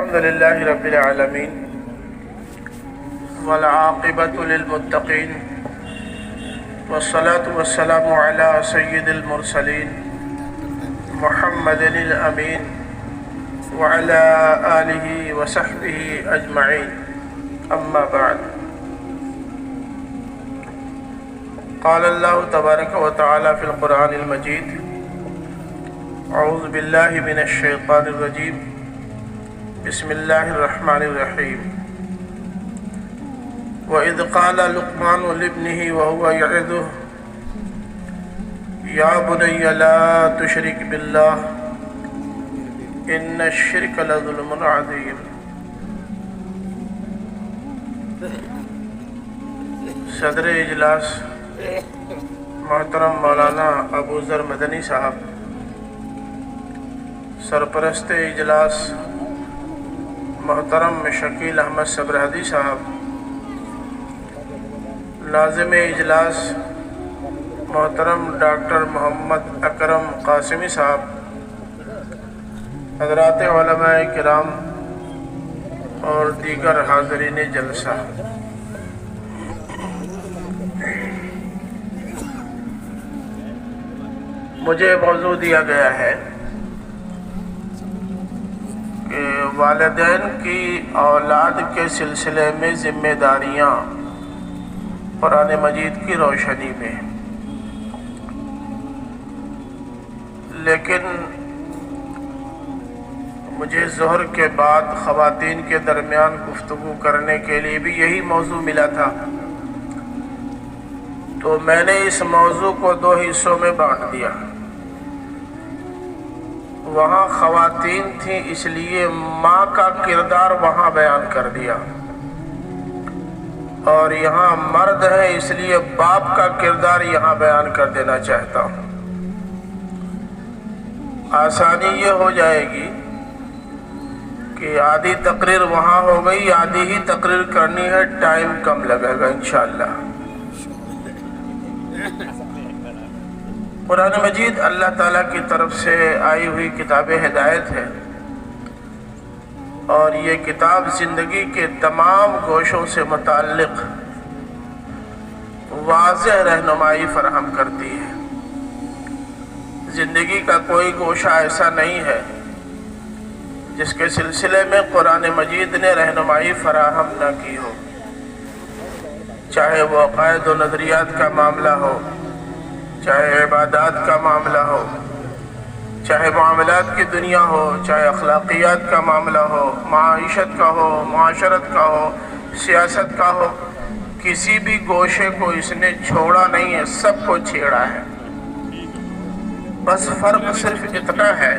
الحمد لله رب العالمين والعاقبة للمتقين والصلاة والسلام على سيد المرسلين محمد الأمين وعلى آله وصحبه أجمعين أما بعد قال الله تبارك وتعالى في القرآن المجيد أعوذ بالله من الشيطان الرجيم بسم الله الرحمن الرحيم وإذ قال لقمان لابنه وهو يعظه يا بني لا تشرك بالله إن الشرك لظلم عظيم۔ صدر اجلاس محترم مولانا ابو ذر مدنی صاحب، سرپرست اجلاس محترم شکیل احمد صبرحدی صاحب، ناظم اجلاس محترم ڈاکٹر محمد اکرم قاسمی صاحب، حضرات علماء کرام اور دیگر حاضرین جلسہ، مجھے موضوع دیا گیا ہے کہ والدین کی اولاد کے سلسلے میں ذمہ داریاں قرآن مجید کی روشنی میں، لیکن مجھے ظہر کے بعد خواتین کے درمیان گفتگو کرنے کے لیے بھی یہی موضوع ملا تھا، تو میں نے اس موضوع کو دو حصوں میں بانٹ دیا۔ وہاں خواتین تھیں اس لیے ماں کا کردار وہاں بیان کر دیا، اور یہاں مرد ہے اس لیے باپ کا کردار یہاں بیان کر دینا چاہتا ہوں۔ آسانی یہ ہو جائے گی کہ آدھی تقریر وہاں ہو گئی، آدھی ہی تقریر کرنی ہے، ٹائم کم لگے گا انشاءاللہ۔ قرآن مجید اللہ تعالیٰ کی طرف سے آئی ہوئی کتاب ہدایت ہے، اور یہ کتاب زندگی کے تمام گوشوں سے متعلق واضح رہنمائی فراہم کرتی ہے۔ زندگی کا کوئی گوشہ ایسا نہیں ہے جس کے سلسلے میں قرآن مجید نے رہنمائی فراہم نہ کی ہو، چاہے وہ عقائد و نظریات کا معاملہ ہو، چاہے عبادات کا معاملہ ہو، چاہے معاملات کی دنیا ہو، چاہے اخلاقیات کا معاملہ ہو، معیشت کا ہو، معاشرت کا ہو، سیاست کا ہو، کسی بھی گوشے کو اس نے چھوڑا نہیں ہے، سب کو چھیڑا ہے۔ بس فرق صرف اتنا ہے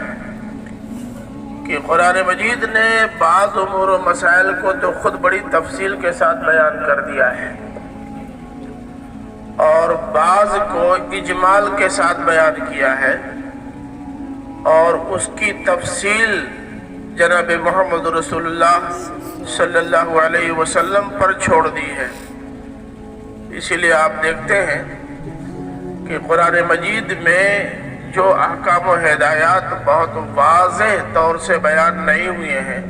کہ قرآن مجید نے بعض امور و مسائل کو تو خود بڑی تفصیل کے ساتھ بیان کر دیا ہے، اور بعض کو اجمال کے ساتھ بیان کیا ہے، اور اس کی تفصیل جناب محمد رسول اللہ صلی اللہ علیہ وسلم پر چھوڑ دی ہے۔ اسی لیے آپ دیکھتے ہیں کہ قرآن مجید میں جو احکام و ہدایات بہت واضح طور سے بیان نہیں ہوئے ہیں،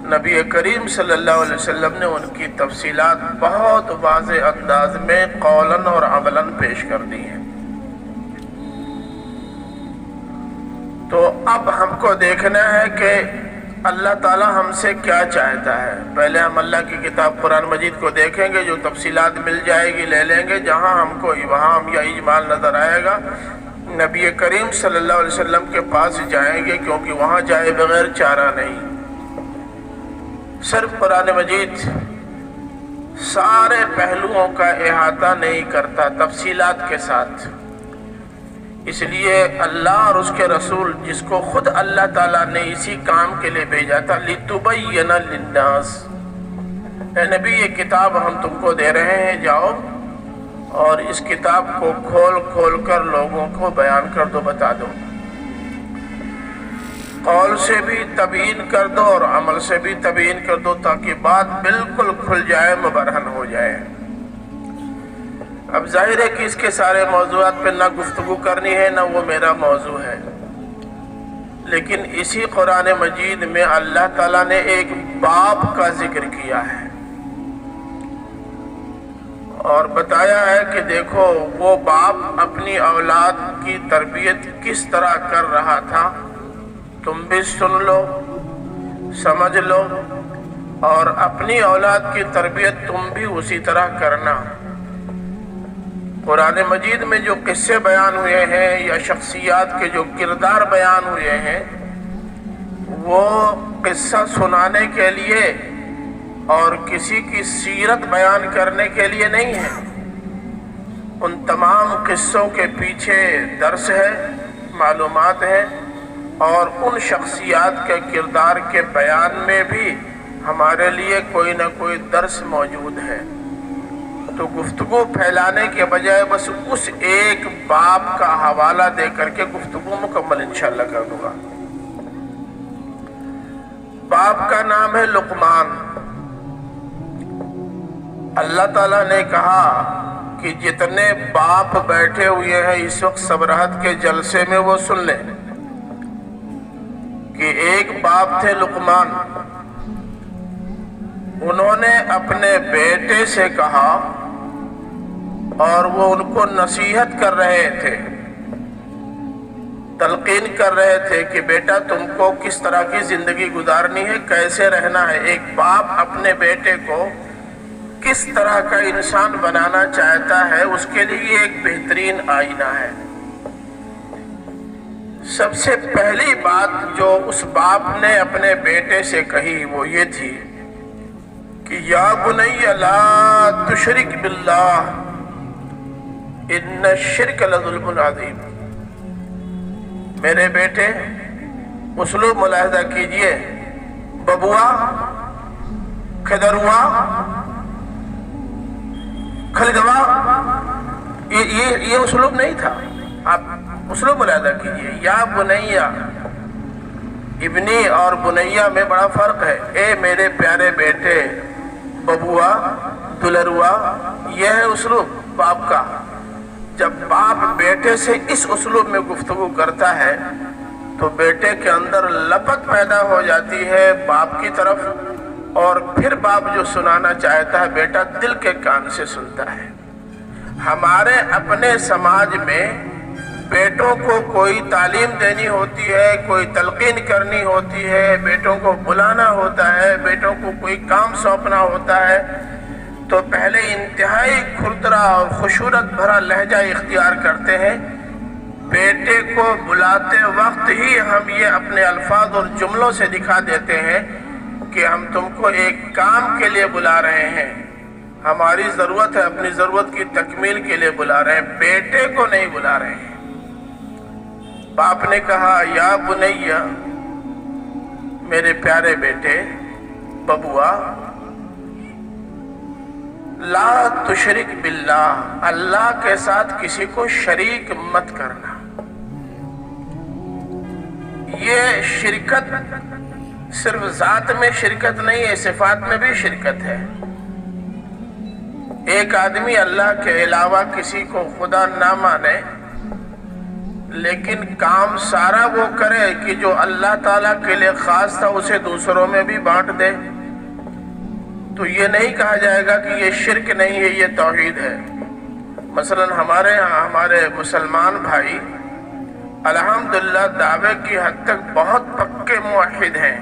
نبی کریم صلی اللہ علیہ وسلم نے ان کی تفصیلات بہت واضح انداز میں قولاً اور عملاً پیش کر دی ہیں۔ تو اب ہم کو دیکھنا ہے کہ اللہ تعالیٰ ہم سے کیا چاہتا ہے۔ پہلے ہم اللہ کی کتاب قرآن مجید کو دیکھیں گے، جو تفصیلات مل جائے گی لے لیں گے، جہاں ہم کو ابہام یا اجمال نظر آئے گا نبی کریم صلی اللہ علیہ وسلم کے پاس جائیں گے، کیونکہ وہاں جائے بغیر چارہ نہیں۔ صرف قرآن مجید سارے پہلوؤں کا احاطہ نہیں کرتا تفصیلات کے ساتھ، اس لیے اللہ اور اس کے رسول، جس کو خود اللہ تعالیٰ نے اسی کام کے لیے بھیجا تھا، لِتُبَيِّنَ لِلنَّاسِ، اے نبی یہ کتاب ہم تم کو دے رہے ہیں، جاؤ اور اس کتاب کو کھول کھول کر لوگوں کو بیان کر دو، بتا دو، قول سے بھی تبیین کر دو اور عمل سے بھی تبیین کر دو، تاکہ بات بالکل کھل جائے، مبرہن ہو جائے۔ اب ظاہر ہے کہ اس کے سارے موضوعات پہ نہ گفتگو کرنی ہے، نہ وہ میرا موضوع ہے، لیکن اسی قرآن مجید میں اللہ تعالیٰ نے ایک باپ کا ذکر کیا ہے اور بتایا ہے کہ دیکھو وہ باپ اپنی اولاد کی تربیت کس طرح کر رہا تھا، تم بھی سن لو، سمجھ لو، اور اپنی اولاد کی تربیت تم بھی اسی طرح کرنا۔ قرآن مجید میں جو قصے بیان ہوئے ہیں یا شخصیات کے جو کردار بیان ہوئے ہیں، وہ قصہ سنانے کے لیے اور کسی کی سیرت بیان کرنے کے لیے نہیں ہے۔ ان تمام قصوں کے پیچھے درس ہے، معلومات ہے، اور ان شخصیات کے کردار کے بیان میں بھی ہمارے لیے کوئی نہ کوئی درس موجود ہے۔ تو گفتگو پھیلانے کے بجائے بس اس ایک باپ کا حوالہ دے کر کے گفتگو مکمل انشاءاللہ کر دوں گا۔ باپ کا نام ہے لقمان۔ اللہ تعالیٰ نے کہا کہ جتنے باپ بیٹھے ہوئے ہیں اس وقت سبرہت کے جلسے میں وہ سن لیں کہ ایک باپ تھے لقمان، انہوں نے اپنے بیٹے سے کہا اور وہ ان کو نصیحت کر رہے تھے، تلقین کر رہے تھے کہ بیٹا تم کو کس طرح کی زندگی گزارنی ہے، کیسے رہنا ہے۔ ایک باپ اپنے بیٹے کو کس طرح کا انسان بنانا چاہتا ہے، اس کے لیے ایک بہترین آئینہ ہے۔ سب سے پہلی بات جو اس باپ نے اپنے بیٹے سے کہی وہ یہ تھی کہ یا بنی لا تشرک باللہ ان الشرک لظلم عظیم۔ میرے بیٹے اسلوب ملاحظہ کیجئے، ببوا، کھدروا، کھلگوا، یہ اسلوب نہیں تھا۔ آپ اسلوب ملاحظہ کیجئے، یا بنیا، ابنی اور بنیا میں بڑا فرق ہے۔ اے میرے پیارے بیٹے، ببوا، دلروا، یہ ہے اسلوب باپ کا۔ جب باپ بیٹے سے اس اسلوب میں گفتگو کرتا ہے تو بیٹے کے اندر لپت پیدا ہو جاتی ہے باپ کی طرف، اور پھر باپ جو سنانا چاہتا ہے بیٹا دل کے کان سے سنتا ہے۔ ہمارے اپنے سماج میں بیٹوں کو کوئی تعلیم دینی ہوتی ہے، کوئی تلقین کرنی ہوتی ہے، بیٹوں کو بلانا ہوتا ہے، بیٹوں کو کوئی کام سونپنا ہوتا ہے، تو پہلے انتہائی کھردرا اور خشونت بھرا لہجہ اختیار کرتے ہیں۔ بیٹے کو بلاتے وقت ہی ہم یہ اپنے الفاظ اور جملوں سے دکھا دیتے ہیں کہ ہم تم کو ایک کام کے لیے بلا رہے ہیں، ہماری ضرورت ہے، اپنی ضرورت کی تکمیل کے لیے بلا رہے ہیں، بیٹے کو نہیں بلا رہے ہیں۔ باپ نے کہا یا بنیا، میرے پیارے بیٹے، ببوا، لا تشرک باللہ، اللہ کے ساتھ کسی کو شریک مت کرنا۔ یہ شرکت صرف ذات میں شرکت نہیں ہے، صفات میں بھی شرکت ہے۔ ایک آدمی اللہ کے علاوہ کسی کو خدا نہ مانے لیکن کام سارا وہ کرے کہ جو اللہ تعالیٰ کے لیے خاص تھا اسے دوسروں میں بھی بانٹ دے، تو یہ نہیں کہا جائے گا کہ یہ شرک نہیں ہے، یہ توحید ہے۔ مثلا ہمارے ہاں ہمارے مسلمان بھائی الحمدللہ دعوے کی حد تک بہت پکے موحد ہیں۔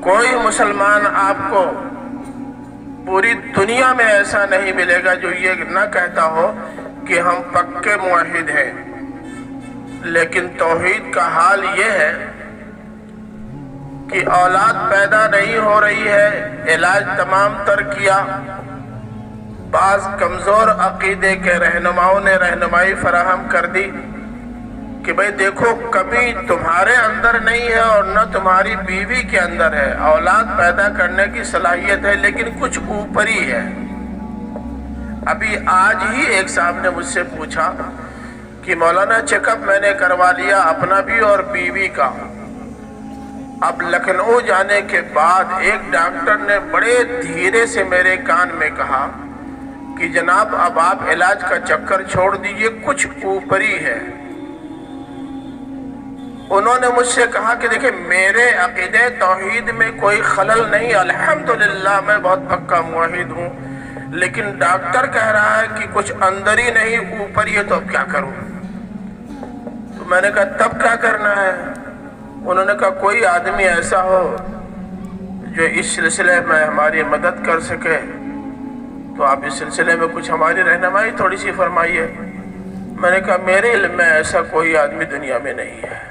کوئی مسلمان آپ کو پوری دنیا میں ایسا نہیں ملے گا جو یہ نہ کہتا ہو کہ ہم پکے موحد ہیں، لیکن توحید کا حال یہ ہے کہ اولاد پیدا نہیں ہو رہی ہے، علاج تمام تر کیا، بعض کمزور عقیدے کے رہنماؤں نے رہنمائی فراہم کر دی کہ بھئی دیکھو کبھی تمہارے اندر نہیں ہے اور نہ تمہاری بیوی کے اندر ہے، اولاد پیدا کرنے کی صلاحیت ہے لیکن کچھ اوپری ہے۔ ابھی آج ہی ایک صاحب نے مجھ سے پوچھا کہ مولانا چیک اپ میں نے کروا لیا اپنا بھی اور بیوی کا، اب لکھنؤ جانے کے بعد ایک ڈاکٹر نے بڑے دھیرے سے میرے کان میں کہا کہ جناب اب آپ علاج کا چکر چھوڑ دیجئے، کچھ اوپری ہے۔ انہوں نے مجھ سے کہا کہ دیکھیں میرے عقیدے توحید میں کوئی خلل نہیں، الحمدللہ میں بہت پکا موحد ہوں، لیکن ڈاکٹر کہہ رہا ہے کہ کچھ اندر ہی نہیں اوپر ہی ہے، تو اب کیا کروں؟ تو میں نے کہا تب کیا کرنا ہے؟ انہوں نے کہا کوئی آدمی ایسا ہو جو اس سلسلے میں ہماری مدد کر سکے، تو آپ اس سلسلے میں کچھ ہماری رہنمائی تھوڑی سی فرمائیے۔ میں نے کہا میرے علم میں ایسا کوئی آدمی دنیا میں نہیں ہے،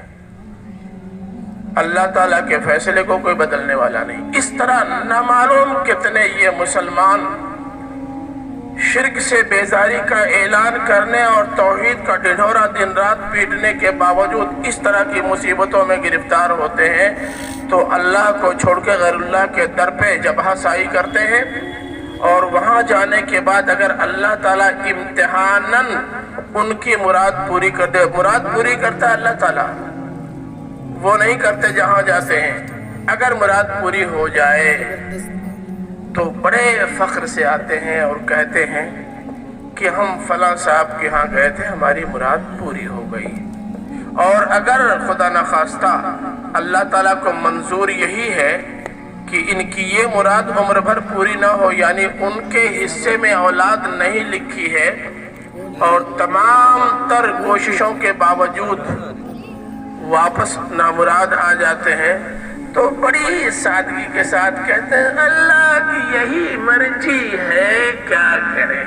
اللہ تعالیٰ کے فیصلے کو کوئی بدلنے والا نہیں۔ اس طرح نامعلوم کتنے یہ مسلمان شرک سے بیزاری کا اعلان کرنے اور توحید کا ڈھنڈورا دن رات پیٹنے کے باوجود اس طرح کی مصیبتوں میں گرفتار ہوتے ہیں، تو اللہ کو چھوڑ کے غیر اللہ کے در پہ جبہہ سائی کرتے ہیں، اور وہاں جانے کے بعد اگر اللہ تعالیٰ امتحاناً ان کی مراد پوری کر دے، مراد پوری کرتا ہے اللہ تعالیٰ، وہ نہیں کرتے جہاں جاتے ہیں، اگر مراد پوری ہو جائے تو بڑے فخر سے آتے ہیں اور کہتے ہیں کہ ہم فلاں صاحب کے ہاں گئے تھے، ہماری مراد پوری ہو گئی۔ اور اگر خدا نخواستہ اللہ تعالیٰ کو منظور یہی ہے کہ ان کی یہ مراد عمر بھر پوری نہ ہو، یعنی ان کے حصے میں اولاد نہیں لکھی ہے، اور تمام تر کوششوں کے باوجود واپس نامراد آ جاتے ہیں، تو بڑی سادگی کے ساتھ کہتے ہیں اللہ کی یہی مرضی ہے، کیا کریں؟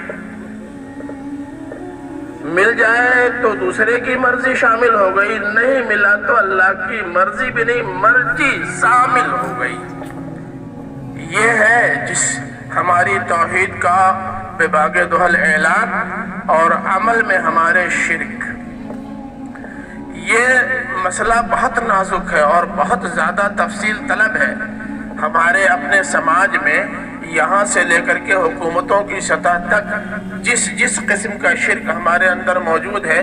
مل جائے تو دوسرے کی مرضی شامل ہو گئی، نہیں ملا تو اللہ کی مرضی بھی نہیں، مرضی شامل ہو گئی۔ یہ ہے جس ہماری توحید کا بے باغ دہل اعلان اور عمل میں ہمارے شرک۔ یہ مسئلہ بہت نازک ہے اور بہت زیادہ تفصیل طلب ہے۔ ہمارے اپنے سماج میں یہاں سے لے کر کے حکومتوں کی سطح تک جس قسم کا شرک ہمارے اندر موجود ہے،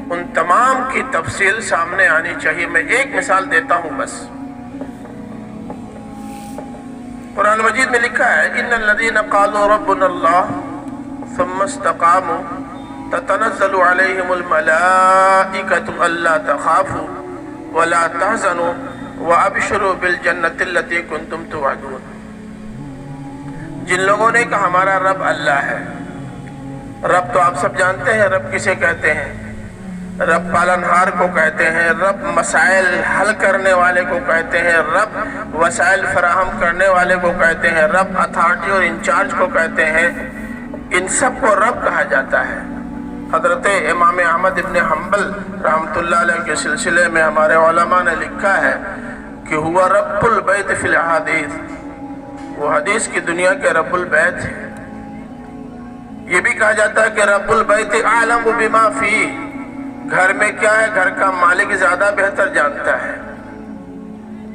ان تمام کی تفصیل سامنے آنی چاہیے۔ میں ایک مثال دیتا ہوں بس۔ قرآن مجید میں لکھا ہے ان الذین قالوا ربنا اللہ ثم استقاموا تتنزل علیہم الملائکۃ الا تخافوا ولا تحزنوا وابشروا بالجنۃ التي کنتم توعدون۔ جن لوگوں نے کہا ہمارا رب اللہ ہے، رب تو آپ سب جانتے ہیں رب کسے کہتے ہیں، رب پالنہار کو کہتے ہیں، رب مسائل حل کرنے والے کو کہتے ہیں، رب وسائل فراہم کرنے والے کو کہتے ہیں، رب اتھارٹی اور انچارج کو کہتے ہیں، ان سب کو رب کہا جاتا ہے۔ حضرت امام احمد ابن حنبل رحمۃ اللہ علیہ کے سلسلے میں ہمارے علماء نے لکھا ہے کہ ہوا رب البیت فی الحدیث، وہ حدیث کی دنیا کے رب البیت ہے۔ یہ بھی کہا جاتا ہے کہ رب البیت اعلم بما فی، گھر میں کیا ہے گھر کا مالک زیادہ بہتر جانتا ہے۔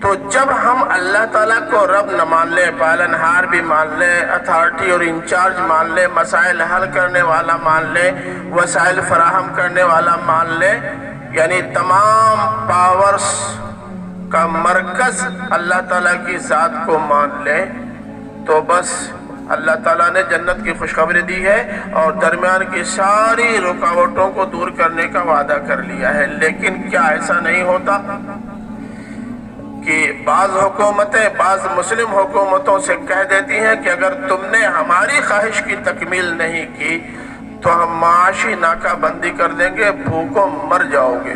تو جب ہم اللہ تعالیٰ کو رب نہ مان لیں، پالنہار بھی مان لیں، اتھارٹی اور انچارج مان لیں، مسائل حل کرنے والا مان لیں، وسائل فراہم کرنے والا مان لیں، یعنی تمام پاورز کا مرکز اللہ تعالیٰ کی ذات کو مان لیں، تو بس اللہ تعالیٰ نے جنت کی خوشخبری دی ہے اور درمیان کی ساری رکاوٹوں کو دور کرنے کا وعدہ کر لیا ہے۔ لیکن کیا ایسا نہیں ہوتا کہ بعض حکومتیں بعض مسلم حکومتوں سے کہہ دیتی ہیں کہ اگر تم نے ہماری خواہش کی تکمیل نہیں کی تو ہم معاشی ناکہ بندی کر دیں گے، بھوکوں مر جاؤ گے۔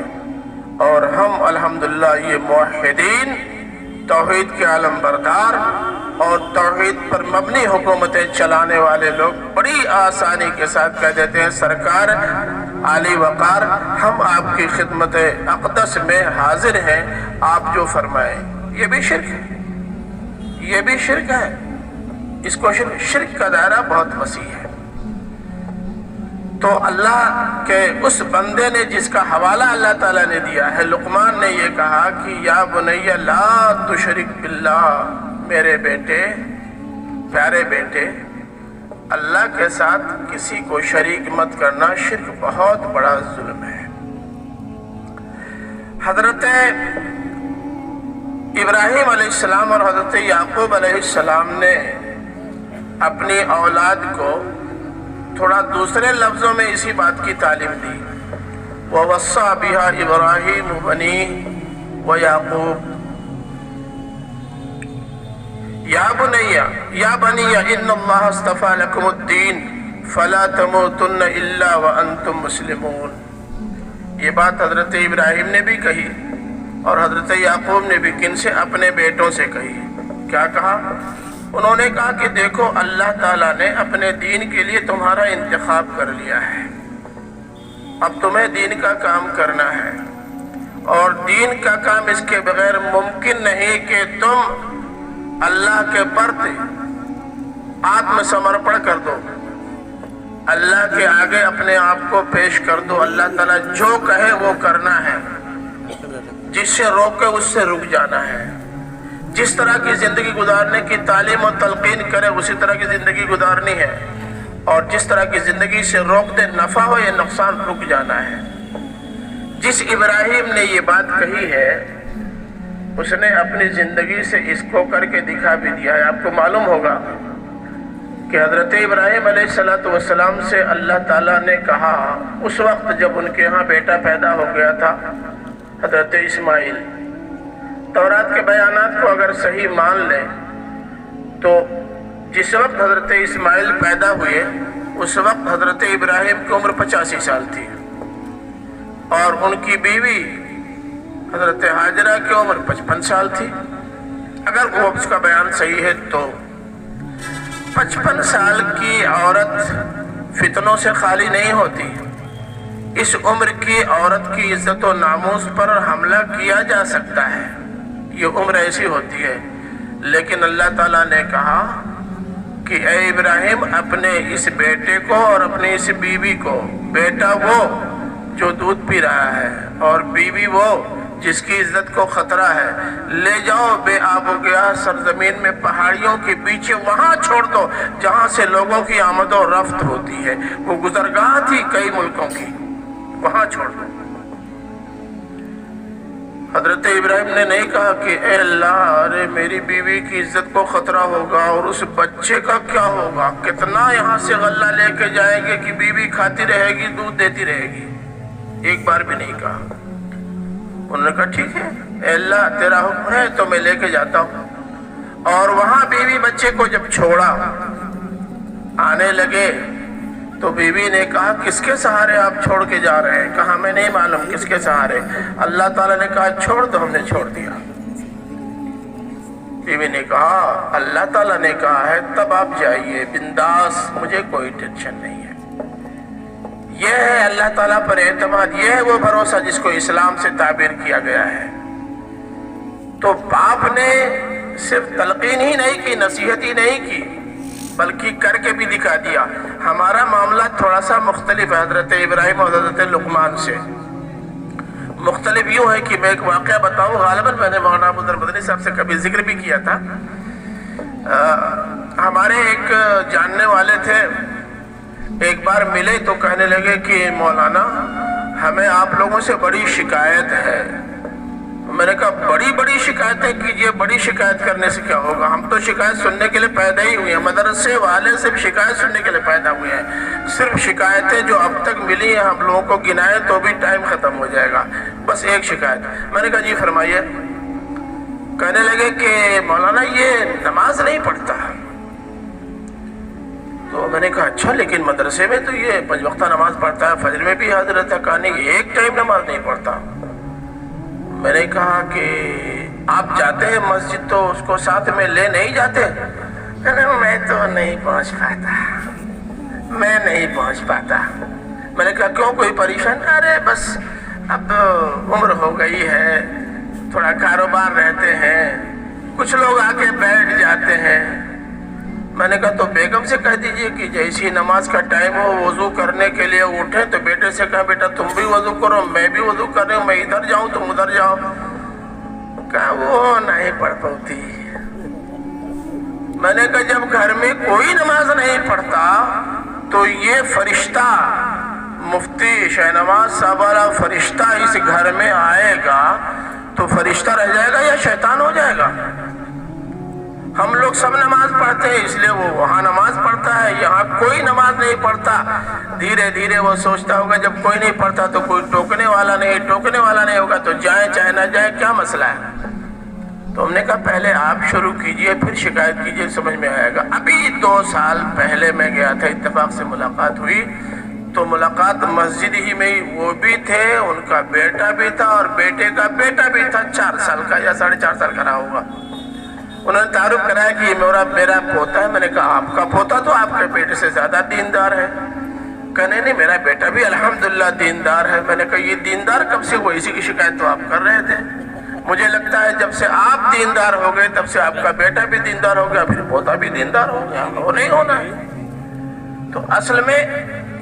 اور ہم الحمدللہ یہ موحدین، توحید کے علم بردار اور توحید پر مبنی حکومتیں چلانے والے لوگ بڑی آسانی کے ساتھ کہہ دیتے ہیں سرکار عالی وقار، ہم آپ کی خدمت اقدس میں حاضر ہیں، آپ جو فرمائیں۔ یہ بھی شرک ہے، یہ بھی شرک ہے۔ اس کو شرک کا دائرہ بہت وسیع ہے۔ تو اللہ کے اس بندے نے جس کا حوالہ اللہ تعالیٰ نے دیا ہے، لقمان نے یہ کہا کہ یا بنی لا تشرک باللہ، میرے بیٹے، پیارے بیٹے، اللہ کے ساتھ کسی کو شریک مت کرنا، شرک بہت بڑا ظلم ہے۔ حضرت ابراہیم علیہ السلام اور حضرت یعقوب علیہ السلام نے اپنی اولاد کو تھوڑا دوسرے لفظوں میں اسی بات کی تعلیم دی۔ وَوَصَّى بِهَا إِبْرَاهِيمُ بَنِيهِ ويعقوب یا بنی ان اللہ اصطفى لكم الدین فلا تموتن الا وانتم مسلمون. یہ بات حضرت ابراہیم نے بھی کہی اور حضرت یعقوب نے بھی کن سے؟ اپنے بیٹوں سے کہی. کیا کہا؟ انہوں نے کہا کہ دیکھو اللہ تعالیٰ نے اپنے دین کے لیے تمہارا انتخاب کر لیا ہے، اب تمہیں دین کا کام کرنا ہے، اور دین کا کام اس کے بغیر ممکن نہیں کہ تم اللہ کے پرتے آتم سمرپن کر دو، اللہ کے آگے اپنے آپ کو پیش کر دو. اللہ تعالیٰ جو کہے وہ کرنا ہے، جس سے روکے اس سے رک جانا ہے. جس طرح کی زندگی گزارنے کی تعلیم و تلقین کرے اسی طرح کی زندگی گزارنی ہے، اور جس طرح کی زندگی سے روک دے نفع ہو یا نقصان رک جانا ہے. جس ابراہیم نے یہ بات کہی ہے اس نے اپنی زندگی سے اس کو کر کے دکھا بھی دیا ہے. آپ کو معلوم ہوگا کہ حضرت ابراہیم علیہ السلام سے اللہ تعالیٰ نے کہا اس وقت جب ان کے ہاں بیٹا پیدا ہو گیا تھا، حضرت اسماعیل. تورات کے بیانات کو اگر صحیح مان لیں تو جس وقت حضرت اسماعیل پیدا ہوئے اس وقت حضرت ابراہیم کی عمر 85 سال تھی، اور ان کی بیوی حضرت حاجرہ کی عمر 55 سال تھی. اگر وہ اس کا بیان صحیح ہے تو 55 سال کی عورت فتنوں سے خالی نہیں ہوتی. اس عمر کی عورت کی عزت و ناموس پر حملہ کیا جا سکتا ہے، یہ عمر ایسی ہوتی ہے. لیکن اللہ تعالیٰ نے کہا کہ اے ابراہیم اپنے اس بیٹے کو اور اپنی اس بیوی کو، بیٹا وہ جو دودھ پی رہا ہے اور بیوی وہ جس کی عزت کو خطرہ ہے، لے جاؤ بے آب و گیا سرزمین میں پہاڑیوں کے پیچھے، وہاں چھوڑ دو جہاں سے لوگوں کی آمد و رفت ہوتی ہے. وہ گزرگاہ تھی کئی ملکوں کی، وہاں چھوڑ دو. حضرت ابراہیم نے نہیں کہا کہ اے اللہ ارے میری بیوی کی عزت کو خطرہ ہوگا اور اس بچے کا کیا ہوگا، کتنا یہاں سے غلہ لے کے جائیں گے کہ بیوی کھاتی رہے گی دودھ دیتی رہے گی. ایک بار بھی نہیں کہا. انہوں نے کہا ٹھیک ہے اے اللہ تیرا حکم ہے تو میں لے کے جاتا ہوں. اور وہاں بیوی بچے کو جب چھوڑا آنے لگے تو بیوی نے کہا کس کے سہارے آپ چھوڑ کے جا رہے ہیں؟ کہا میں نہیں معلوم کس کے سہارے. اللہ تعالیٰ نے کہا چھوڑ دو، ہم نے چھوڑ دیا. بیوی نے کہا اللہ تعالیٰ نے کہا ہے تب آپ جائیے بنداس، مجھے کوئی ٹینشن نہیں ہے. یہ ہے اللہ تعالیٰ پر اعتماد، یہ ہے وہ بھروسہ جس کو اسلام سے تعبیر کیا گیا ہے. تو باپ نے صرف تلقین ہی نہیں کی، نصیحت ہی نہیں کی، بلکہ کر کے بھی دکھا دیا. ہمارا معاملہ تھوڑا سا مختلف ہے حضرت ابراہیم اور حضرت لقمان سے. مختلف یوں ہے کہ میں ایک واقعہ بتاؤں، غالباً میں نے مولانا ابو ذر مدنی صاحب سے کبھی ذکر بھی کیا تھا. ہمارے ایک جاننے والے تھے، ایک بار ملے تو کہنے لگے کہ مولانا ہمیں آپ لوگوں سے بڑی شکایت ہے. میں نے کہا بڑی شکایتیں کیجئے، بڑی شکایت کرنے سے کیا ہوگا، ہم تو شکایت سننے کے لیے پیدا ہی ہوئے ہیں، مدرسے والے صرف شکایت سننے کے لیے پیدا ہوئے ہیں. صرف شکایتیں جو اب تک ملی ہیں ہم لوگوں کو گنائے تو بھی ٹائم ختم ہو جائے گا. بس ایک شکایت. میں نے کہا جی فرمائیے. کہنے لگے کہ مولانا یہ نماز نہیں پڑھتا. تو میں نے کہا اچھا لیکن مدرسے میں تو یہ 5 وقتہ نماز پڑھتا ہے، فجر میں بھی حاضر رہتا ہے، کہانی ایک ٹائم نماز نہیں پڑھتا. میں نے کہا کہ آپ جاتے ہیں مسجد تو اس کو ساتھ میں لے نہیں جاتے؟ میں تو نہیں پہنچ پاتا. میں نے کہا کیوں کوئی پریشان؟ ارے بس اب عمر ہو گئی ہے، تھوڑا کاروبار رہتے ہیں، کچھ لوگ آ کے بیٹھ جاتے ہیں. میں نے کہا تو بیگم سے کہہ دیجئے کہ جیسی نماز کا ٹائم ہو وضو کرنے کے لیے اٹھے تو بیٹے سے کہا بیٹا تم بھی وضو کرو، میں بھی وضو کر رہا ہوں، میں ادھر جاؤں تم ادھر جاؤ. کہا وہ نہیں پڑھ پاتی. میں نے کہا جب گھر میں کوئی نماز نہیں پڑھتا تو یہ فرشتہ مفتی شہنواز صاحب والا فرشتہ اس گھر میں آئے گا تو فرشتہ رہ جائے گا یا شیطان ہو جائے گا؟ ہم لوگ سب نماز پڑھتے ہیں، اس لیے وہ وہاں نماز پڑھتا ہے، یہاں کوئی نماز نہیں پڑھتا۔ دھیرے دھیرے وہ سوچتا ہوگا جب کوئی نہیں پڑھتا تو کوئی ٹوکنے والا نہیں ہوگا تو جائے چاہے نہ جائے، کیا مسئلہ ہے؟ تو ہم نے کہا پہلے آپ شروع کیجئے پھر شکایت کیجئے، سمجھ میں آئے گا۔ ابھی 2 سال پہلے میں گیا تھا، اتفاق سے ملاقات ہوئی، تو ملاقات مسجد ہی میں ہی، وہ بھی تھے، ان کا بیٹا بھی تھا اور بیٹے کا بیٹا بھی تھا، 4 سال کا یا 4.5 سال کا رہا ہوگا۔ انہوں نے تعارف کرایا کہ یہ میرا پوتا ہے۔ میں نے کہا آپ کا پوتا تو آپ کے بیٹے سے زیادہ دیندار ہے۔ کہنے نہیں میرا بیٹا بھی الحمدللہ دیندار ہے۔ میں نے کہا یہ دیندار کب سے ہوا؟ اسی کی شکایت تو آپ کر رہے تھے۔ مجھے لگتا ہے جب سے آپ دیندار ہو گئے تب سے آپ کا بیٹا بھی دیندار ہو گیا، پھر پوتا بھی دیندار ہو گیا، وہ نہیں ہونا ہے۔ تو اصل میں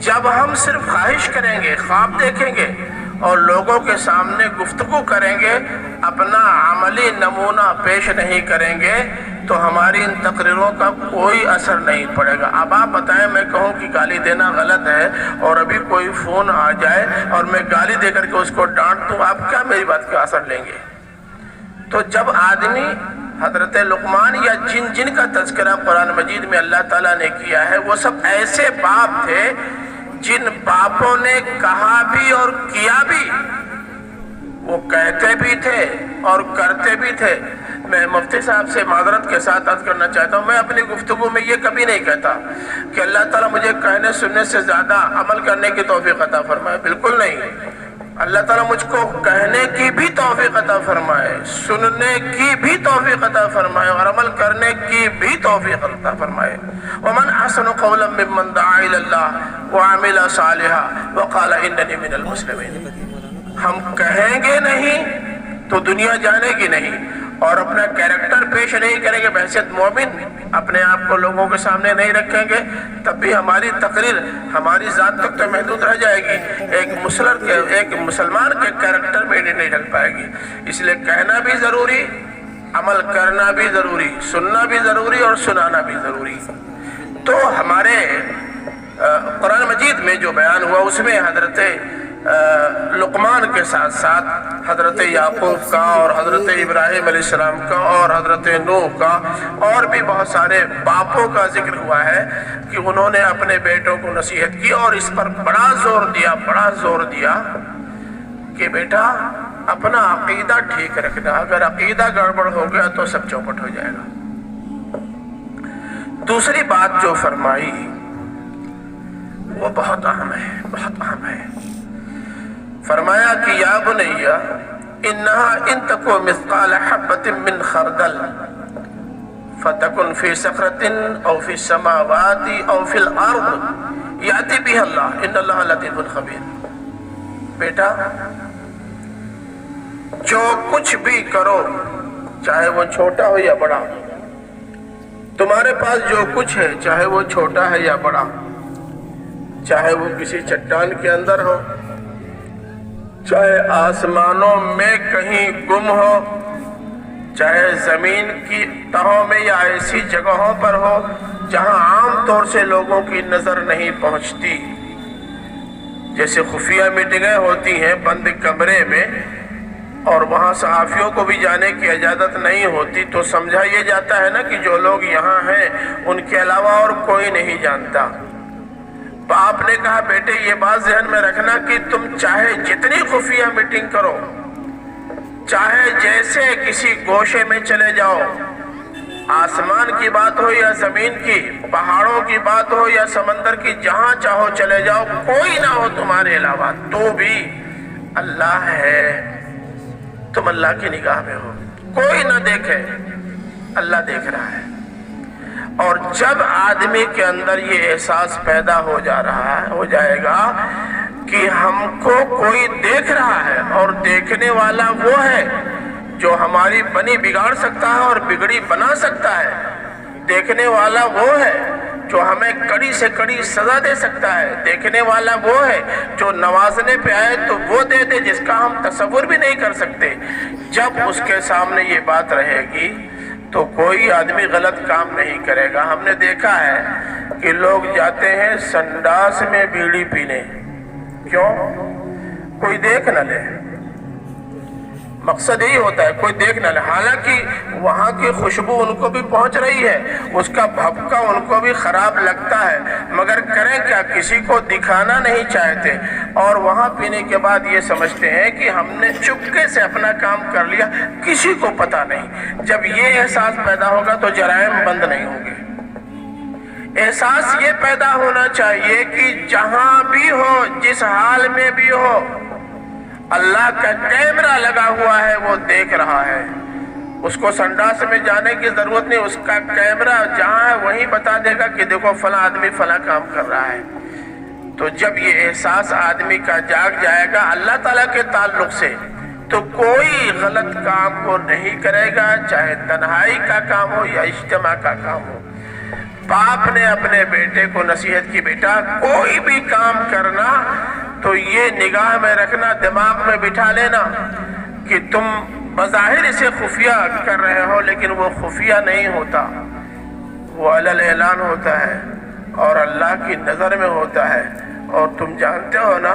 جب ہم صرف خواہش کریں گے، خواب دیکھیں گے اور لوگوں کے سامنے گفتگو کریں گے، اپنا عملی نمونہ پیش نہیں کریں گے تو ہماری ان تقریروں کا کوئی اثر نہیں پڑے گا۔ اب آپ بتائیں، میں کہوں کہ گالی دینا غلط ہے اور ابھی کوئی فون آ جائے اور میں گالی دے کر کے اس کو ڈانٹ دوں، آپ کیا میری بات کا اثر لیں گے؟ تو جب آدمی حضرت لقمان یا جن کا تذکرہ قرآن مجید میں اللہ تعالیٰ نے کیا ہے، وہ سب ایسے باپ تھے جن باپوں نے کہا بھی اور کیا بھی، وہ کہتے بھی تھے اور کرتے بھی تھے۔ میں مفتی صاحب سے معذرت کے ساتھ عرض کرنا چاہتا ہوں، میں اپنی گفتگو میں یہ کبھی نہیں کہتا کہ اللہ تعالیٰ مجھے کہنے سننے سے زیادہ عمل کرنے کی توفیق عطا فرمائے، بالکل نہیں۔ اللہ تعالیٰ مجھ کو کہنے کی بھی توفیق عطا فرمائے، سننے کی بھی توفیق عطا فرمائے اور عمل کرنے کی بھی توفیق عطا فرمائے۔ وَمَنْ أَحْسَنُ قَوْلًا مِّمَّنْ دَعَا إِلَى اللَّهِ وَعَمِلَ صَالِحًا وَقَالَ إِنَّنِي مِنَ الْمُسْلِمِينَ۔ ہم کہیں گے نہیں تو دنیا جانے گی نہیں، اور اپنا کیریکٹر پیش نہیں کریں گے بحیثیت مومن، اپنے آپ کو لوگوں کے سامنے نہیں رکھیں گے، تب بھی ہماری تقریر ہماری ذات تک تو محدود رہ جائے گی، ایک مسلمان کے کیریکٹر میں نہیں ڈل پائے گی۔ اس لیے کہنا بھی ضروری، عمل کرنا بھی ضروری، سننا بھی ضروری اور سنانا بھی ضروری۔ تو ہمارے قرآن مجید میں جو بیان ہوا اس میں حضرت لقمان کے ساتھ ساتھ حضرت یعقوب کا اور حضرت ابراہیم علیہ السلام کا اور حضرت نوح کا اور بھی بہت سارے باپوں کا ذکر ہوا ہے کہ انہوں نے اپنے بیٹوں کو نصیحت کی اور اس پر بڑا زور دیا کہ بیٹا اپنا عقیدہ ٹھیک رکھنا، اگر عقیدہ گڑبڑ ہو گیا تو سب چوپٹ ہو جائے گا۔ دوسری بات جو فرمائی وہ بہت اہم ہے، فرمایا کہ یا بنی انہا ان تکو مثقال حبۃ من خردل فتکن فی صخرۃ او فی السماوات او فی الارض یأتی بها اللہ ان اللہ لطیف خبیر۔ بیٹا جو کچھ بھی کرو، چاہے وہ چھوٹا ہو یا بڑا، تمہارے پاس جو کچھ ہے چاہے وہ چھوٹا ہے یا بڑا، چاہے وہ کسی چٹان کے اندر ہو، چاہے آسمانوں میں کہیں گم ہو، چاہے زمین کی تہوں میں یا ایسی جگہوں پر ہو جہاں عام طور سے لوگوں کی نظر نہیں پہنچتی، جیسے خفیہ میٹنگیں ہوتی ہیں بند کمرے میں اور وہاں صحافیوں کو بھی جانے کی اجازت نہیں ہوتی، تو سمجھا یہ جاتا ہے نا کہ جو لوگ یہاں ہیں ان کے علاوہ اور کوئی نہیں جانتا۔ باپ نے کہا بیٹے یہ بات ذہن میں رکھنا کہ تم چاہے جتنی خفیہ میٹنگ کرو، چاہے جیسے کسی گوشے میں چلے جاؤ، آسمان کی بات ہو یا زمین کی، پہاڑوں کی بات ہو یا سمندر کی، جہاں چاہو چلے جاؤ، کوئی نہ ہو تمہارے علاوہ تو بھی اللہ ہے، تم اللہ کی نگاہ میں ہو، کوئی نہ دیکھے اللہ دیکھ رہا ہے۔ اور جب آدمی کے اندر یہ احساس پیدا ہو جائے گا کہ ہم کو کوئی دیکھ رہا ہے اور دیکھنے والا وہ ہے جو ہماری بنی بگاڑ سکتا ہے اور بگڑی بنا سکتا ہے، دیکھنے والا وہ ہے جو ہمیں کڑی سے کڑی سزا دے سکتا ہے، دیکھنے والا وہ ہے جو نوازنے پہ آئے تو وہ دے دے جس کا ہم تصور بھی نہیں کر سکتے۔ جب اس کے سامنے یہ بات رہے گی تو کوئی آدمی غلط کام نہیں کرے گا۔ ہم نے دیکھا ہے کہ لوگ جاتے ہیں سنڈاس میں بیڑی پینے، کیوں؟ کوئی دیکھ نہ لے۔ مقصد یہی ہوتا ہے کوئی دیکھ نہ لے، حالانکہ وہاں کی خوشبو ان کو بھی پہنچ رہی ہے، اس کا بھپکا ان کو بھی خراب لگتا ہے، مگر کریں کیا، کسی کو دکھانا نہیں چاہتے، اور وہاں پینے کے بعد یہ سمجھتے ہیں کہ ہم نے چپکے سے اپنا کام کر لیا، کسی کو پتہ نہیں۔ جب یہ احساس پیدا ہوگا تو جرائم بند نہیں ہوں گے۔ احساس یہ پیدا ہونا چاہیے کہ جہاں بھی ہو، جس حال میں بھی ہو، اللہ کا کیمرہ لگا ہوا ہے، وہ دیکھ رہا ہے۔ اس کو سنڈاس میں جانے کی ضرورت نہیں، اس کا کیمرہ جہاں ہے وہیں بتا دے گا کہ دیکھو فلاں آدمی فلاں کام کر رہا ہے۔ تو جب یہ احساس آدمی کا جاگ جائے گا اللہ تعالیٰ کے تعلق سے، تو کوئی غلط کام کو نہیں کرے گا، چاہے تنہائی کا کام ہو یا اجتماع کا کام ہو۔ باپ نے اپنے بیٹے کو نصیحت کی، بیٹا کوئی بھی کام کرنا تو یہ نگاہ میں رکھنا، دماغ میں بٹھا لینا کہ تم بظاہر اسے خفیہ کر رہے ہو، لیکن وہ خفیہ نہیں ہوتا، وہ علل اعلان ہوتا ہے اور اللہ کی نظر میں ہوتا ہے۔ اور تم جانتے ہو نا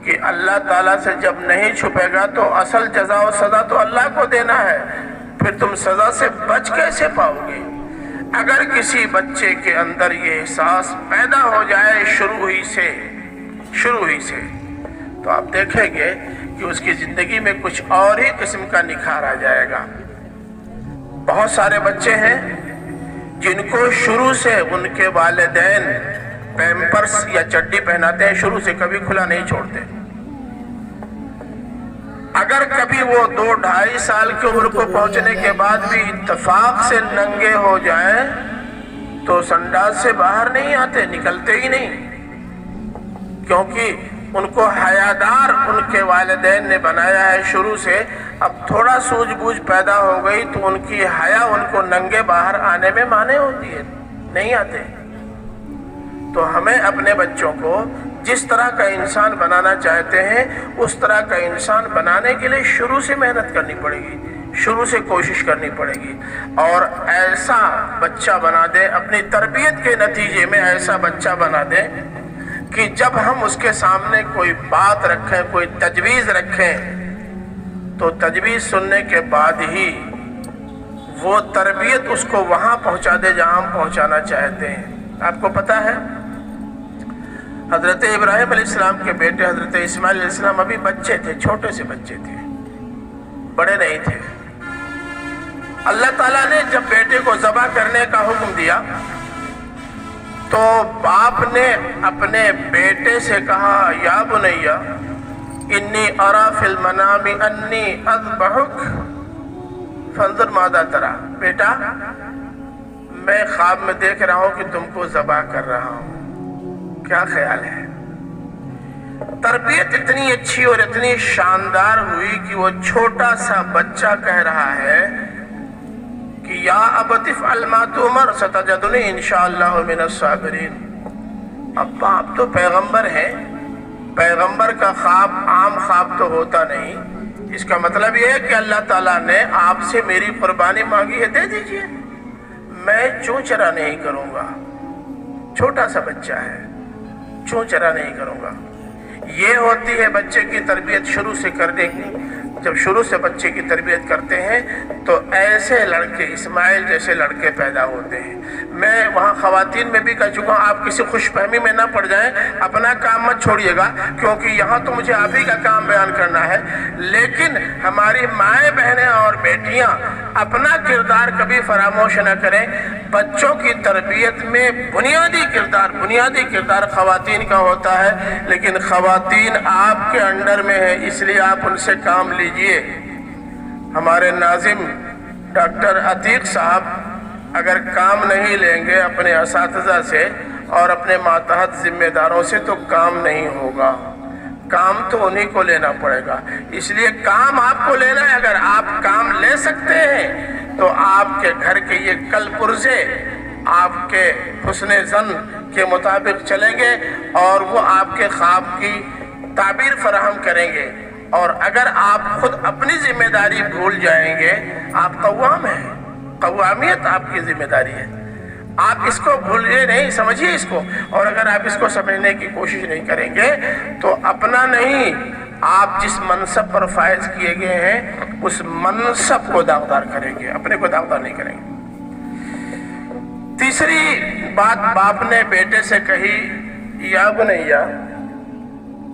کہ اللہ تعالیٰ سے جب نہیں چھپے گا تو اصل جزا و سزا تو اللہ کو دینا ہے، پھر تم سزا سے بچ کیسے پاؤ گے؟ اگر کسی بچے کے اندر یہ احساس پیدا ہو جائے شروع ہی سے، تو آپ دیکھیں گے کہ اس کی زندگی میں کچھ اور ہی قسم کا نکھار آ جائے گا۔ بہت سارے بچے ہیں جن کو شروع سے ان کے والدین پیمپرس یا چڈی پہناتے ہیں، شروع سے کبھی کھلا نہیں چھوڑتے۔ اگر کبھی وہ 2-2.5 سال کی عمر کو پہنچنے کے بعد بھی اتفاق سے ننگے ہو جائیں تو سنڈاس سے باہر نہیں آتے، نکلتے ہی نہیں، کیونکہ ان کو حیادار ان کے والدین نے بنایا ہے شروع سے۔ اب تھوڑا سوجھ بوجھ پیدا ہو گئی تو ان کی حیا ان کو ننگے باہر آنے میں مانع ہوتی ہے، نہیں آتے۔ تو ہمیں اپنے بچوں کو جس طرح کا انسان بنانا چاہتے ہیں اس طرح کا انسان بنانے کے لیے شروع سے محنت کرنی پڑے گی، شروع سے کوشش کرنی پڑے گی، اور ایسا بچہ بنا دیں، اپنی تربیت کے نتیجے میں ایسا بچہ بنا دیں کہ جب ہم اس کے سامنے کوئی بات رکھیں، کوئی تجویز رکھیں، تو تجویز سننے کے بعد ہی وہ تربیت اس کو وہاں پہنچا دے جہاں ہم پہنچانا چاہتے ہیں۔ آپ کو پتہ ہے حضرت ابراہیم علیہ السلام کے بیٹے حضرت اسماعیل علیہ السلام ابھی بچے تھے، چھوٹے سے بچے تھے، بڑے نہیں تھے۔ اللہ تعالیٰ نے جب بیٹے کو ذبح کرنے کا حکم دیا تو باپ نے اپنے بیٹے سے کہا، یا بنیا انی ارا فی المنام انی اذبحک فانظر ماذا تری، بیٹا میں خواب میں دیکھ رہا ہوں کہ تم کو ذبح کر رہا ہوں، کیا خیال ہے؟ تربیت اتنی اچھی اور اتنی شاندار ہوئی کہ وہ چھوٹا سا بچہ کہہ رہا ہے کہ یا ابت افعل ما تؤمر ستجدنی انشاءاللہ من الصابرین۔ ابا آپ تو پیغمبر ہیں، پیغمبر کا خواب عام خواب تو ہوتا نہیں، اس کا مطلب یہ ہے کہ اللہ تعالیٰ نے آپ سے میری قربانی مانگی ہے، دے دیجئے، میں چوں چرا نہیں کروں گا۔ چھوٹا سا بچہ ہے، چوں چرا نہیں کروں گا۔ یہ ہوتی ہے بچے کی تربیت شروع سے کرنے کی۔ جب شروع سے بچے کی تربیت کرتے ہیں تو ایسے لڑکے، اسماعیل جیسے لڑکے پیدا ہوتے ہیں۔ میں وہاں خواتین میں بھی کہہ چکا ہوں، آپ کسی خوش فہمی میں نہ پڑ جائیں، اپنا کام مت چھوڑیے گا، کیونکہ یہاں تو مجھے آپ ہی کا کام بیان کرنا ہے، لیکن ہماری مائیں بہنیں اور بیٹیاں اپنا کردار کبھی فراموش نہ کریں۔ بچوں کی تربیت میں بنیادی کردار خواتین کا ہوتا ہے، لیکن خواتین آپ کے انڈر میں ہے، اس لیے آپ ان سے کام لیجئے۔ ہمارے ناظم ڈاکٹر عتیق صاحب اگر کام نہیں لیں گے اپنے اساتذہ سے اور اپنے ماتحت ذمہ داروں سے تو کام نہیں ہوگا، کام تو انہی کو لینا پڑے گا۔ اس لیے کام آپ کو لینا ہے، اگر آپ کام لے سکتے ہیں تو آپ کے گھر کے یہ کل پرزے آپ کے حسن ظن کے مطابق چلیں گے اور وہ آپ کے خواب کی تعبیر فراہم کریں گے۔ اور اگر آپ خود اپنی ذمہ داری بھول جائیں گے، آپ قوام ہیں، قوامیت آپ کی ذمہ داری ہے، آپ اس کو بھولیے نہیں، سمجھیے اس کو، اور اگر آپ اس کو سمجھنے کی کوشش نہیں کریں گے تو اپنا نہیں آپ جس منصب پر فائز کیے گئے ہیں اس منصب کو داغدار کریں گے، اپنے کو داغدار نہیں کریں گے۔ تیسری بات باپ نے بیٹے سے کہی، یا بنیا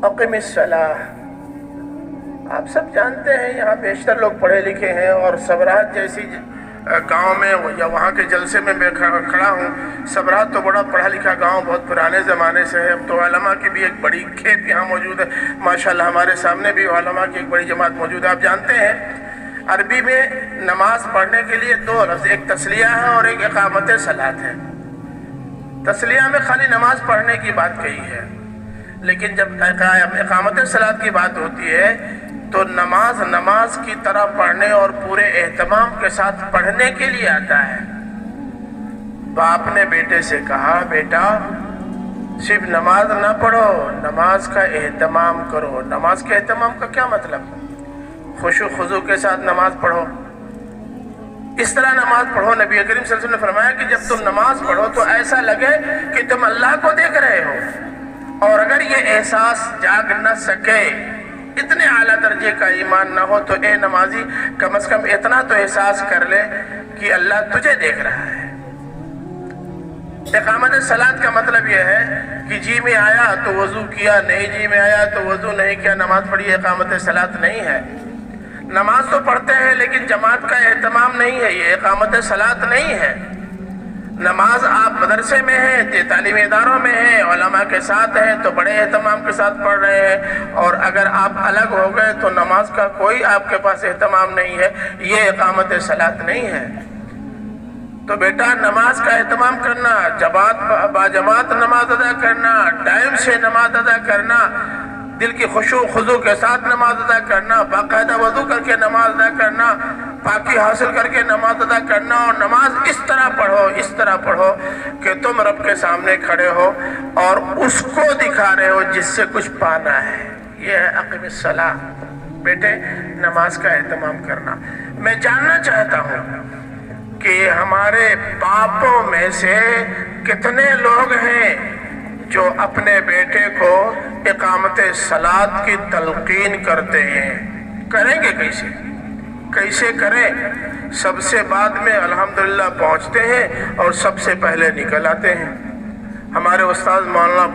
اقم الصلاۃ۔ آپ سب جانتے ہیں یہاں بیشتر لوگ پڑھے لکھے ہیں، اور سبرات جیسی گاؤں میں یا وہاں کے جلسے میں کھڑا ہوں، سبرات تو بڑا پڑھا لکھا گاؤں، بہت پرانے زمانے سے ہے۔ اب تو علماء کی بھی ایک بڑی کھیپ یہاں موجود ہے، ماشاءاللہ ہمارے سامنے بھی علماء کی ایک بڑی جماعت موجود ہے۔ آپ جانتے ہیں عربی میں نماز پڑھنے کے لیے دو لفظ، ایک تسلیہ ہے اور ایک اقامت صلاۃ ہے۔ تسلیہ میں خالی نماز پڑھنے کی بات کہی ہے، لیکن جب اقامت صلاۃ کی بات ہوتی ہے تو نماز کی طرح پڑھنے اور پورے اہتمام کے ساتھ پڑھنے کے لیے آتا ہے۔ باپ نے بیٹے سے کہا، بیٹا صرف نماز نہ پڑھو، نماز کا اہتمام کرو۔ نماز کے اہتمام کا کیا مطلب؟ خشوع خضوع کے ساتھ نماز پڑھو، اس طرح نماز پڑھو۔ نبی کریم صلی اللہ علیہ وسلم نے فرمایا کہ جب تم نماز پڑھو تو ایسا لگے کہ تم اللہ کو دیکھ رہے ہو، اور اگر یہ احساس جاگ نہ سکے، اتنے اعلیٰ درجے کا ایمان نہ ہو، تو اے نمازی کم از کم اتنا تو احساس کر لے کہ اللہ تجھے دیکھ رہا ہے۔ اقامت صلاۃ کا مطلب یہ ہے کہ جی میں آیا تو وضو کیا، نہیں جی میں آیا تو وضو نہیں کیا، نماز پڑھی۔ اقامت صلاۃ نہیں ہے۔ نماز تو پڑھتے ہیں لیکن جماعت کا اہتمام نہیں ہے، یہ اقامت صلاۃ نہیں ہے۔ نماز آپ مدرسے میں ہیں، تعلیمی اداروں میں ہیں، علماء کے ساتھ ہیں تو بڑے اہتمام کے ساتھ پڑھ رہے ہیں، اور اگر آپ الگ ہو گئے تو نماز کا کوئی آپ کے پاس اہتمام نہیں ہے، یہ اقامت صلاۃ نہیں ہے۔ تو بیٹا نماز کا اہتمام کرنا، باجماعت نماز ادا کرنا، ٹائم سے نماز ادا کرنا، دل کی خشوع خضوع کے ساتھ نماز ادا کرنا، باقاعدہ وضو کر کے نماز ادا کرنا، پاکی حاصل کر کے نماز ادا کرنا، اور نماز اس طرح پڑھو کہ تم رب کے سامنے کھڑے ہو اور اس کو دکھا رہے ہو جس سے کچھ پانا ہے۔ یہ ہے اقم الصلاۃ۔ بیٹے نماز کا اہتمام کرنا۔ میں جاننا چاہتا ہوں کہ ہمارے باپوں میں سے کتنے لوگ ہیں جو اپنے بیٹے کو اقامت صلاۃ کی تلقین کرتے ہیں؟ کریں گے کیسے کریں؟ سب سے بعد میں الحمدللہ پہنچتے ہیں اور سب سے پہلے نکل آتے ہیں۔ ہمارے استاد مولانا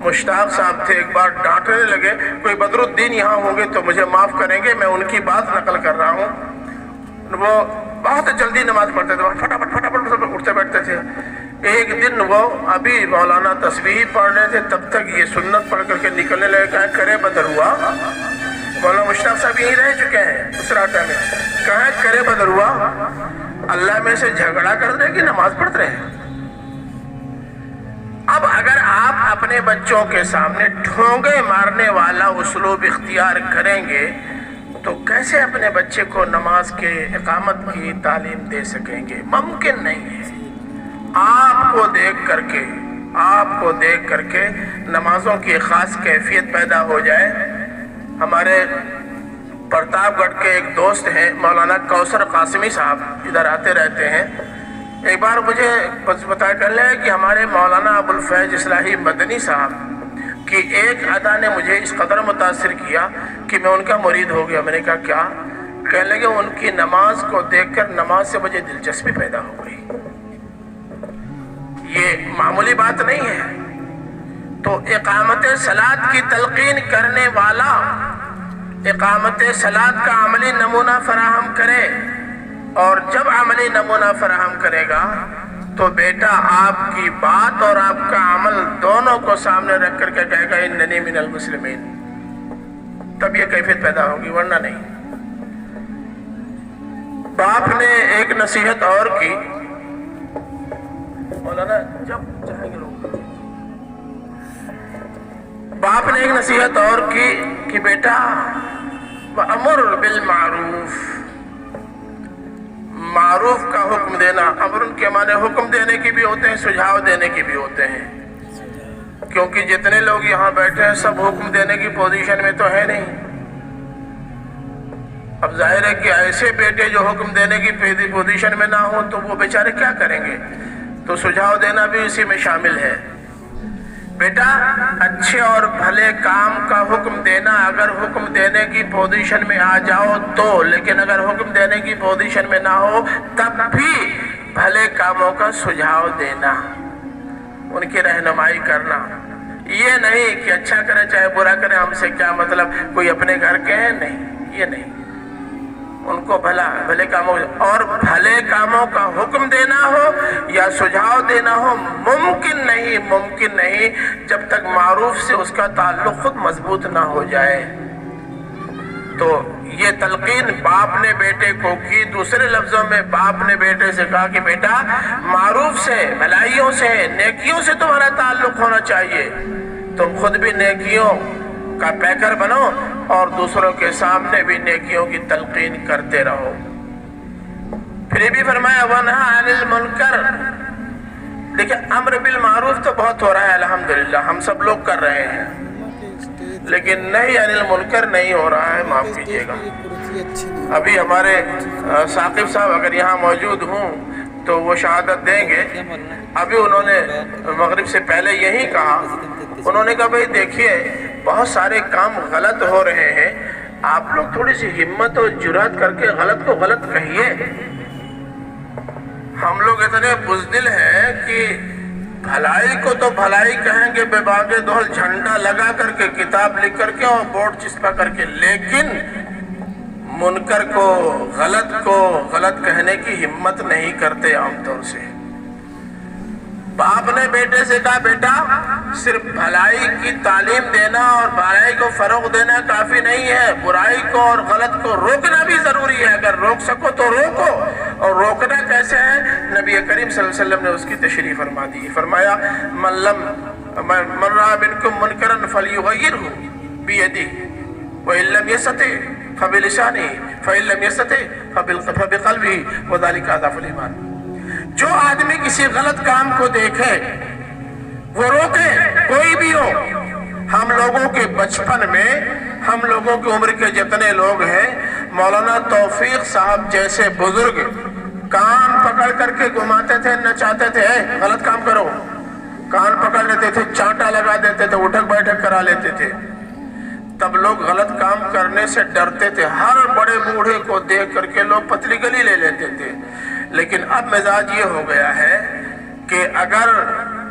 مشتاق صاحب تھے، ایک بار ڈانٹنے لگے، کوئی بدر الدین یہاں ہوں گے تو مجھے معاف کریں گے، میں ان کی بات نقل کر رہا ہوں۔ وہ بہت جلدی نماز پڑھتے تھے، فٹافٹ اٹھتے بیٹھتے تھے۔ ایک دن وہ ابھی مولانا تسبیح پڑھ رہے تھے، تب تک یہ سنت پڑھ کر کے نکلنے لگے، کہا کرے بدر ہوا۔ مولانا مشتاق صاحب یہیں رہ چکے ہیں اس راٹا میں، کہا کرے بدر ہوا، اللہ میں سے جھگڑا کر رہے کہ نماز پڑھتے رہے۔ اب اگر آپ اپنے بچوں کے سامنے ٹھونگے مارنے والا اسلوب اختیار کریں گے تو کیسے اپنے بچے کو نماز کے اقامت کی تعلیم دے سکیں گے؟ ممکن نہیں ہے۔ آپ کو دیکھ کر کے نمازوں کی خاص کیفیت پیدا ہو جائے۔ ہمارے پرتاپ گڑھ کے ایک دوست ہیں مولانا کوثر قاسمی صاحب، ادھر آتے رہتے ہیں۔ ایک بار مجھے بتا کر لے کہ ہمارے مولانا ابو الفیض اصلاحی مدنی صاحب کی ایک ادا نے مجھے اس قدر متاثر کیا کہ میں ان کا مرید ہو گیا۔ میں نے کہا کیا؟ کہنے لگے ان کی نماز کو دیکھ کر نماز سے مجھے دلچسپی پیدا ہو گئی۔ یہ معمولی بات نہیں ہے۔ تو اقامت صلاۃ کی تلقین کرنے والا اقامت صلاۃ کا عملی نمونہ فراہم کرے، اور جب عملی نمونہ فراہم کرے گا تو بیٹا آپ کی بات اور آپ کا عمل دونوں کو سامنے رکھ کر کے کہے گا اننی من المسلمین، تب یہ کیفیت پیدا ہوگی، ورنہ نہیں۔ باپ نے ایک نصیحت اور کی، مولانا جب چاہیں گے لوگ، باپ نے ایک نصیحت اور کی کہ بیٹا وَأَمُرْ بِالْمَعْرُوفِ، معروف کا حکم دینا۔ امر ان کے معنی حکم دینے کی بھی ہوتے ہیں، سجھاؤ دینے کی بھی ہوتے ہیں، کیونکہ جتنے لوگ یہاں بیٹھے ہیں سب حکم دینے کی پوزیشن میں تو ہے نہیں۔ اب ظاہر ہے کہ ایسے بیٹے جو حکم دینے کی پوزیشن میں نہ ہوں تو وہ بیچارے کیا کریں گے؟ تو سجھاؤ دینا بھی اسی میں شامل ہے۔ بیٹا اچھے اور بھلے کام کا حکم دینا، اگر حکم دینے کی پوزیشن میں آ جاؤ تو، لیکن اگر حکم دینے کی پوزیشن میں نہ ہو تب بھی بھلے کاموں کا سجھاؤ دینا، ان کی رہنمائی کرنا. یہ نہیں کہ اچھا کرے چاہے برا کرے، ہم سے کیا مطلب، کوئی اپنے گھر کے ہیں، نہیں، یہ نہیں. ان کو بھلے کاموں اور بھلے کاموں کا حکم دینا ہو یا سجھاؤ دینا ہو ممکن نہیں جب تک معروف سے اس کا تعلق خود مضبوط نہ ہو جائے. تو یہ تلقین باپ نے بیٹے کو کی. دوسرے لفظوں میں باپ نے بیٹے سے کہا کہ بیٹا معروف سے، بھلائیوں سے، نیکیوں سے تمہارا تعلق ہونا چاہیے. تم خود بھی نیکیوں کا پیکر بنو اور دوسروں کے سامنے بھی نیکیوں کی تلقین کرتے رہو. پھر یہ بھی فرمایا وَنْهَا عَنِ الْمُنْكَرِ. دیکھیں امر بالمعروف تو بہت ہو رہا ہے الحمدللہ، ہم سب لوگ کر رہے ہیں، لیکن نہیں عن المنکر نہیں ہو رہا ہے. معاف کیجیے گا، ابھی ہمارے ثاقب صاحب اگر یہاں موجود ہوں تو وہ شہادت دیں گے. ابھی انہوں نے مغرب سے پہلے یہی کہا، انہوں نے کہا بھئی دیکھیے بہت سارے کام غلط ہو رہے ہیں، آپ لوگ تھوڑی سی ہمت اور جرات کر کے غلط کو غلط کہیے. ہم لوگ اتنے بزدل ہیں کہ بھلائی کو تو بھلائی کہیں گے بے باغ دول، جھنڈا لگا کر کے، کتاب لکھ کر کے اور بورڈ چسپا کر کے، لیکن منکر کو غلط کہنے کی ہمت نہیں کرتے عام طور سے. باپ نے بیٹے سے کہا بیٹا صرف بھلائی کی تعلیم دینا اور بھلائی کو فروغ دینا کافی نہیں ہے، برائی کو اور غلط کو روکنا بھی ضروری ہے. اگر روک سکو تو روکو. اور روکنا کیسے ہے؟ نبی کریم صلی اللہ علیہ وسلم نے اس کی تشریح فرما دی. فرمایا من رأى منکم منکرا فلیغیرہ بیدہ وإن لم یستطع فبلسانہ فإن لم یستطع فبقلبہ وذلک اضعف الایمان. جو آدمی کسی غلط کام کو دیکھے وہ روکے، کوئی بھی ہو. ہم لوگوں کے بچپن میں، ہم لوگوں کی عمر کے جتنے لوگ ہیں، مولانا توفیق صاحب جیسے بزرگ کان پکڑ کر کے گھماتے تھے، نچاتے تھے، غلط کام کرو، کان پکڑ لیتے تھے، چانٹا لگا دیتے تھے، اٹھک بیٹھک کرا لیتے تھے. تب لوگ غلط کام کرنے سے ڈرتے تھے، ہر بڑے بوڑھے کو دیکھ کر کے لوگ پتلی گلی لے لیتے تھے. لیکن اب مزاج یہ ہو گیا ہے کہ اگر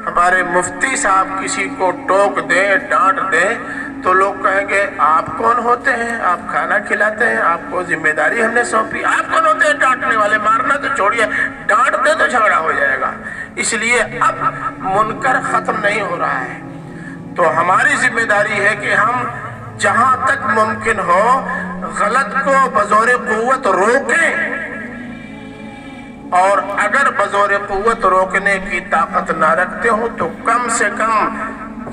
ہمارے مفتی صاحب کسی کو ٹوک دیں، ڈانٹ دیں تو لوگ کہیں گے آپ کون ہوتے ہیں، آپ کھانا کھلاتے ہیں، آپ کو ذمہ داری ہم نے سونپی، آپ کون ہوتے ہیں ڈانٹنے والے، مارنا تو چھوڑیے، ڈانٹ دے تو جھگڑا ہو جائے گا. اس لیے اب منکر ختم نہیں ہو رہا ہے. تو ہماری ذمہ داری ہے کہ ہم جہاں تک ممکن ہو غلط کو بزور قوت روکیں، اور اگر بزور قوت روکنے کی طاقت نہ رکھتے ہو تو کم سے کم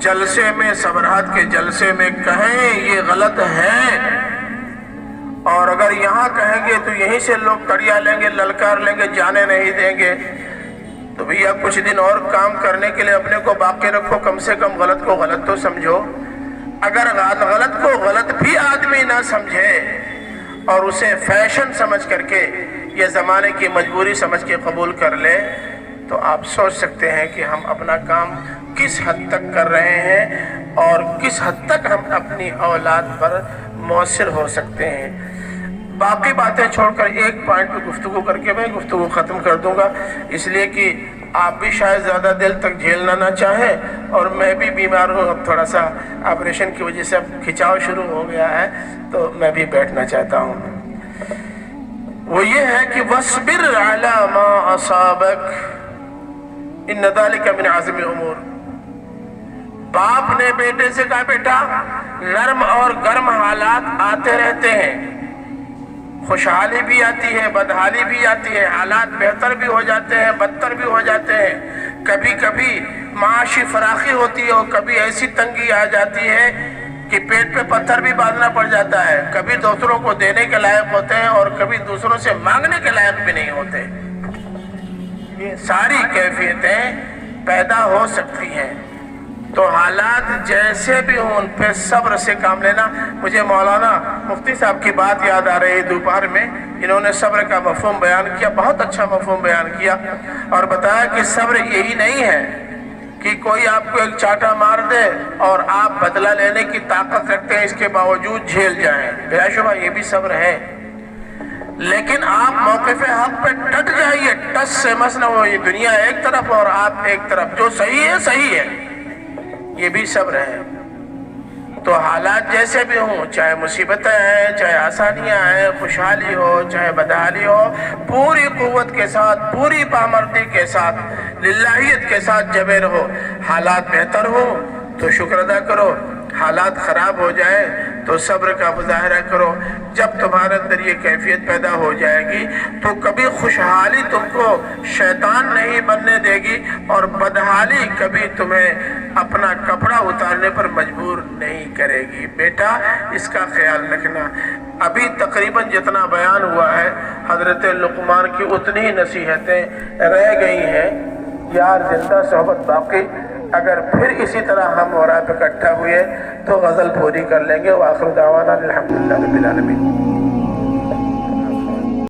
جلسے میں، صبرات کے جلسے میں کہیں یہ غلط ہے. اور اگر یہاں کہیں گے تو یہیں سے لوگ کڑیا لیں گے، للکار لیں گے، جانے نہیں دیں گے. تو بھیا کچھ دن اور کام کرنے کے لیے اپنے کو باقی رکھو، کم سے کم غلط کو غلط تو سمجھو. اگر غلط کو غلط بھی آدمی نہ سمجھے اور اسے فیشن سمجھ کر کے، یہ زمانے کی مجبوری سمجھ کے قبول کر لے، تو آپ سوچ سکتے ہیں کہ ہم اپنا کام کس حد تک کر رہے ہیں اور کس حد تک ہم اپنی اولاد پر مؤثر ہو سکتے ہیں. باقی باتیں چھوڑ کر ایک پوائنٹ پہ گفتگو کر کے میں گفتگو ختم کر دوں گا، اس لیے کہ آپ بھی شاید زیادہ دل تک جھیلنا نہ چاہیں اور میں بھی بیمار ہوں. اب تھوڑا سا آپریشن کی وجہ سے اب کھچاؤ شروع ہو گیا ہے تو میں بھی بیٹھنا چاہتا ہوں. وہ یہ ہے کہ وَاصْبِرْ عَلَى مَا أَصَابَكَ إِنَّ ذَلِكَ مِنْ عَزْمِ الْأُمُورِ. باپ نے بیٹے سے کہا بیٹا نرم اور گرم حالات آتے رہتے ہیں، خوشحالی بھی آتی ہے، بدحالی بھی آتی ہے، حالات بہتر بھی ہو جاتے ہیں، بدتر بھی ہو جاتے ہیں. کبھی کبھی معاشی فراخی ہوتی ہے اور کبھی ایسی تنگی آ جاتی ہے کہ پیٹ پہ پتھر بھی باندھنا پڑ جاتا ہے. کبھی دوسروں کو دینے کے لائق ہوتے ہیں اور کبھی دوسروں سے مانگنے کے لائق بھی نہیں ہوتے. یہ ساری کیفیتیں پیدا ہو سکتی ہیں. تو حالات جیسے بھی ہوں ان پہ صبر سے کام لینا. مجھے مولانا مفتی صاحب کی بات یاد آ رہی دوپہر میں، انہوں نے صبر کا مفہوم بیان کیا، بہت اچھا مفہوم بیان کیا، اور بتایا کہ صبر یہی نہیں ہے کہ کوئی آپ کو ایک چاٹا مار دے اور آپ بدلہ لینے کی طاقت رکھتے ہیں، اس کے باوجود جھیل جائیں، بلا شبہ یہ بھی صبر ہے۔ لیکن آپ موقف حق پہ ڈٹ جائیے، ٹس سے مس نہ ہو، یہ دنیا ایک طرف اور آپ ایک طرف، جو صحیح ہے صحیح ہے، یہ بھی صبر ہے۔ تو حالات جیسے بھی ہوں، چاہے مصیبتیں ہیں، چاہے آسانیاں ہیں، خوشحالی ہو چاہے بدحالی ہو، پوری قوت کے ساتھ، پوری پامردی کے ساتھ، للہیت کے ساتھ جمے رہو۔ حالات بہتر ہو تو شکر ادا کرو، حالات خراب ہو جائے تو صبر کا مظاہرہ کرو۔ جب تمہارے اندر یہ کیفیت پیدا ہو جائے گی تو کبھی خوشحالی تم کو شیطان نہیں بننے دے گی، اور بدحالی کبھی تمہیں اپنا کپڑا اتارنے پر مجبور نہیں کرے گی۔ بیٹا اس کا خیال رکھنا۔ ابھی تقریباً جتنا بیان ہوا ہے حضرت لقمان کی اتنی ہی نصیحتیں رہ گئی ہیں۔ یار زندہ صحبت باقی، اگر پھر اسی طرح ہم اور آپ اکٹھا ہوئے تو غزل پوری کر لیں گے۔ وآخر دعوانا الحمدللہ رب العالمین۔